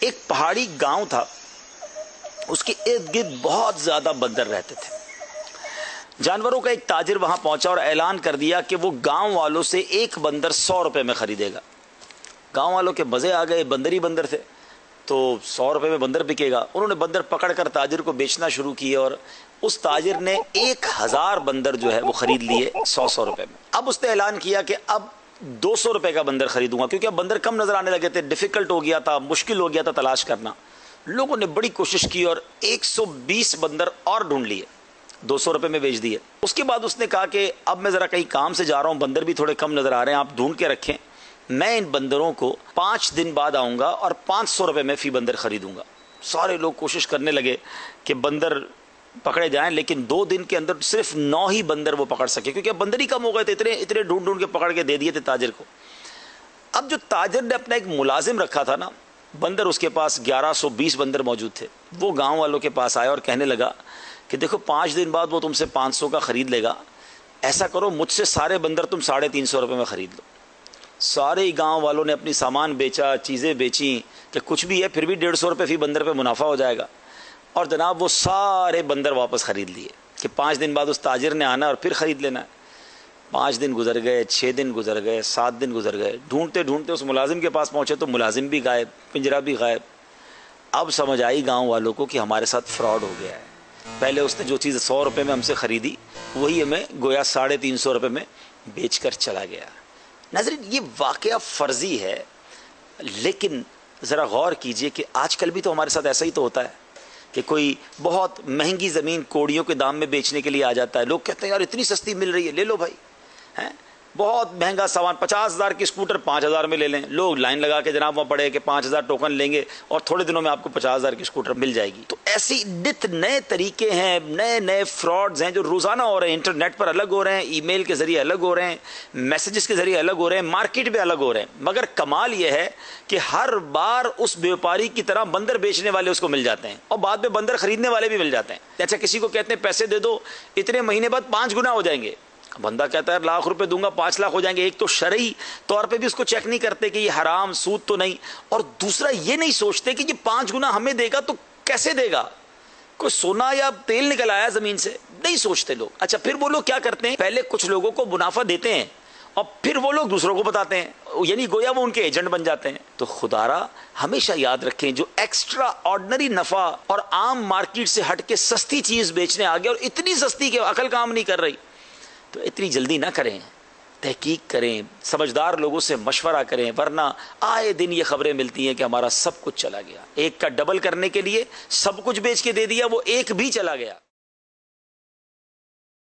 ایک پہاڑی گاؤں تھا، اس کے ارد گرد بہت زیادہ بندر رہتے تھے۔ جانوروں کا ایک تاجر وہاں پہنچا اور اعلان کر دیا کہ وہ گاؤں والوں سے ایک بندر 100 روپے میں خریدے گا۔ گاؤں والوں کے مزے آ گئے، بندر ہی بندر تھے تو 100 روپے میں بندر بکے گا۔ انہوں نے بندر پکڑ کر تاجر کو بیچنا شروع کیے اور اس تاجر نے 1000 بندر جو ہے وہ خرید لیے 100 روپے میں۔ اب اس نے اعلان کیا کہ اب 200 روپے کا بندر خریدوں گا، کیونکہ اب بندر کم نظر آنے لگے تھے، ڈیفیکلٹ ہو گیا تھا، مشکل ہو گیا تھا تلاش کرنا۔ لوگوں نے بڑی کوشش کی اور 120 بندر اور ڈھونڈ لیے، 200 روپے میں بیچ دیے۔ اس کے بعد اس نے کہا کہ اب میں ذرا کہیں کام سے جا رہا ہوں، بندر بھی تھوڑے کم نظر آ رہے ہیں، آپ ڈھونڈ کے رکھیں، میں ان بندروں کو 5 دن بعد آؤں گا اور 500 روپے میں فی بندر خریدوں گا۔ سارے لوگ کوشش کرنے لگے کہ بندر پکڑے جائیں، لیکن 2 دن کے اندر صرف 9 ہی بندر وہ پکڑ سکے، کیونکہ اب بندر ہی کم ہو گئے تھے، اتنے ڈھونڈ ڈھونڈ کے پکڑ کے دے دیے تھے تاجر کو۔ اب جو تاجر نے اپنا ایک ملازم رکھا تھا نا، بندر اس کے پاس 1120 بندر موجود تھے، وہ گاؤں والوں کے پاس آیا اور کہنے لگا کہ دیکھو 5 دن بعد وہ تم سے 500 کا خرید لے گا، ایسا کرو مجھ سے سارے بندر تم 350 روپے میں خرید لو۔ سارے ہی گاؤں والوں نے اپنی سامان بیچا، چیزیں بیچیں کہ کچھ بھی ہے پھر بھی 150 روپے فی بندر پہ منافع ہو جائے گا، اور جناب وہ سارے بندر واپس خرید لیے کہ 5 دن بعد اس تاجر نے آنا اور پھر خرید لینا ہے۔ 5 دن گزر گئے، 6 دن گزر گئے، 7 دن گزر گئے، ڈھونڈتے ڈھونڈتے اس ملازم کے پاس پہنچے تو ملازم بھی غائب، پنجرہ بھی غائب۔ اب سمجھ آئی گاؤں والوں کو کہ ہمارے ساتھ فراڈ ہو گیا ہے۔ پہلے اس نے جو چیز 100 روپے میں ہم سے خریدی وہی ہمیں گویا 350 روپے میں بیچ کر چلا گیا۔ ناظرین، یہ واقعہ فرضی ہے، لیکن ذرا غور کیجئے کہ آج کل بھی تو ہمارے ساتھ ایسا ہی تو ہوتا ہے کہ کوئی بہت مہنگی زمین کوڑیوں کے دام میں بیچنے کے لیے آ جاتا ہے، لوگ کہتے ہیں یار اتنی سستی مل رہی ہے، لے لو بھائی، ہیں بہت مہنگا سامان، 50,000 کی اسکوٹر 5,000 میں لے لیں، لوگ لائن لگا کے جناب وہاں پڑے کہ 5,000 ٹوکن لیں گے اور تھوڑے دنوں میں آپ کو 50,000 کی اسکوٹر مل جائے گی۔ تو ایسی نت نئے طریقے ہیں، نئے نئے فراڈز ہیں جو روزانہ ہو رہے ہیں، انٹرنیٹ پر الگ ہو رہے ہیں، ای میل کے ذریعے الگ ہو رہے ہیں، میسیجز کے ذریعے الگ ہو رہے ہیں، مارکیٹ میں الگ ہو رہے ہیں۔ مگر کمال یہ ہے کہ ہر بار اس بیوپاری کی طرح بندر بیچنے والے اس کو مل جاتے ہیں اور بعد میں بندر خریدنے والے بھی مل جاتے ہیں۔ اچھا، کسی کو کہتے ہیں پیسے دے دو، اتنے مہینے بعد 5 گنا ہو جائیں گے، بندہ کہتا ہے لاکھ روپے دوں گا 5 لاکھ ہو جائیں گے۔ ایک تو شرعی طور پہ بھی اس کو چیک نہیں کرتے کہ یہ حرام سود تو نہیں، اور دوسرا یہ نہیں سوچتے کہ یہ 5 گنا ہمیں دے گا تو کیسے دے گا، کوئی سونا یا تیل نکل آیا زمین سے، نہیں سوچتے لوگ۔ اچھا، پھر وہ لوگ کیا کرتے ہیں، پہلے کچھ لوگوں کو منافع دیتے ہیں اور پھر وہ لوگ دوسروں کو بتاتے ہیں، یعنی گویا وہ ان کے ایجنٹ بن جاتے ہیں۔ تو خدا را ہمیشہ یاد رکھیں، جو ایکسٹرا آرڈنری نفع اور عام مارکیٹ سے ہٹ کے سستی چیز بیچنے آ گیا، اور اتنی سستی کہ عقل کام نہیں کر رہی، تو اتنی جلدی نہ کریں، تحقیق کریں، سمجھدار لوگوں سے مشورہ کریں، ورنہ آئے دن یہ خبریں ملتی ہیں کہ ہمارا سب کچھ چلا گیا، ایک کا ڈبل کرنے کے لیے سب کچھ بیچ کے دے دیا، وہ ایک بھی چلا گیا۔